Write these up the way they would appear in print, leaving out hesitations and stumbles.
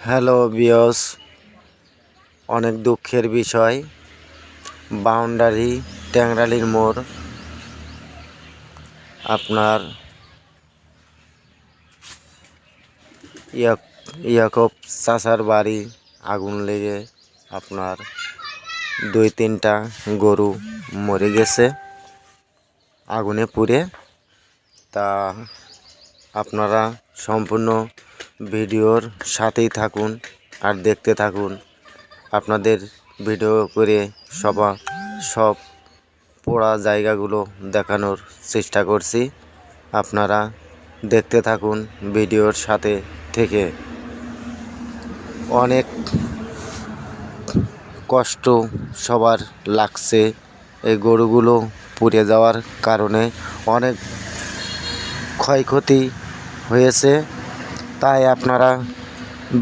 Hello বিয়স, অনেক দুঃখের বিষয়। বাউন্ডারি ট্যাংরালির মোড় আপনার ইয়াকব চাচার বাড়ি আগুন লেগে আপনার 2-3টা গরু মরে গেছে আগুনে পুড়ে। তা আপনারা সম্পূর্ণ ভিডিওর সাথেই থাকুন আর দেখতে থাকুন। আপনাদের ভিডিও করে সব পোড়া জায়গাগুলো দেখানোর চেষ্টা করছি। আপনারা দেখতে থাকুন ভিডিওর সাথে থেকে। অনেক কষ্ট সবার লাগছে এই গরুগুলো পুড়ে যাওয়ার কারণে, অনেক ক্ষয়ক্ষতি হয়েছে। তাই আপনারা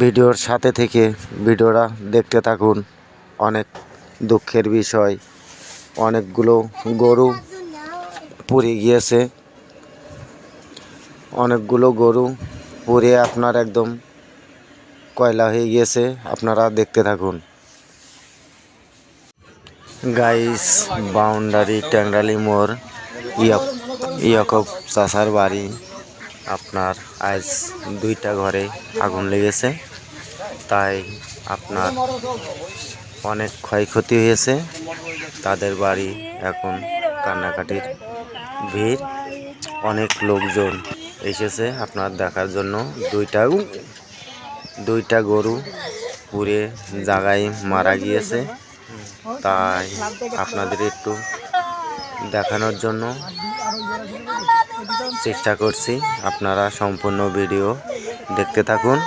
ভিডিওর সাথে থেকে ভিডিওটা দেখতে থাকুন। অনেক দুঃখের বিষয়, অনেকগুলো গরু পুড়ে গিয়েছে, অনেকগুলো গরু পুড়ে আপনার একদম কয়লা হয়ে গিয়েছে। আপনারা দেখতে থাকুন। গাইস, বাউন্ডারি ট্যাংরালি মোড় ইয়াকব চাচার বাড়ি আপনার আজ 2টা ঘরে আগুন লেগেছে। তাই আপনার অনেক ক্ষয়ক্ষতি হয়েছে। তাদের বাড়ি এখন কান্নাকাটির ভিড়। অনেক লোকজন এসেছে আপনার দেখার জন্য। দুইটা গরু পুড়ে জায়গায় মারা গিয়েছে। তাই আপনাদের একটু দেখানোর জন্য চেষ্টা করছি। আপনারা সম্পূর্ণ ভিডিও দেখতে থাকুন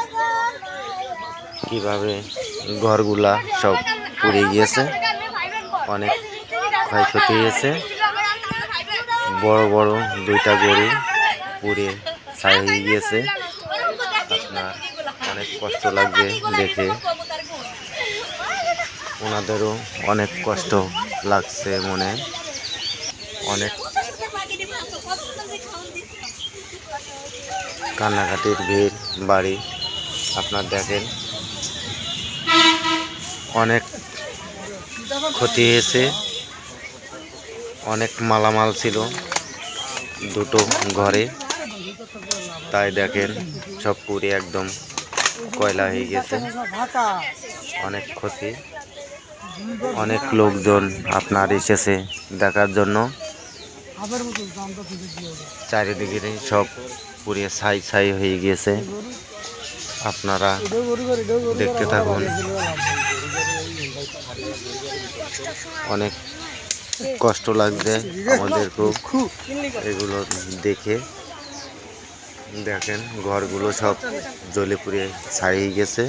কিভাবে ঘরগুলা সব পুড়ে গিয়েছে, অনেক ক্ষয়ক্ষতি হয়েছে। বড় বড় 2টা গরু পুড়ে ছাই হয়ে গিয়েছে। আপনার অনেক কষ্ট লাগবে দেখে, ওনাদেরও অনেক কষ্ট লাগছে মনে। অনেক কান্নাকাটির ভিড় বাড়ি। আপনার দেখেন অনেক ক্ষতি হয়েছে। অনেক মালামাল ছিল 2টো ঘরে। তাই দেখেন সব পুড়ে একদম কয়লা হয়ে গেছে। অনেক ক্ষতি। অনেক লোকজন আপনার এসেছে দেখার জন্য। চারিদিকে সব পুড়ে ছাই হয়ে গিয়েছে। আপনারা দেখতে থাকুন। অনেক কষ্ট লাগছে আমাদেরকেও এগুলো দেখে। দেখেন ঘরগুলো সব জ্বলে পুড়ে ছাই হয়ে গেছে।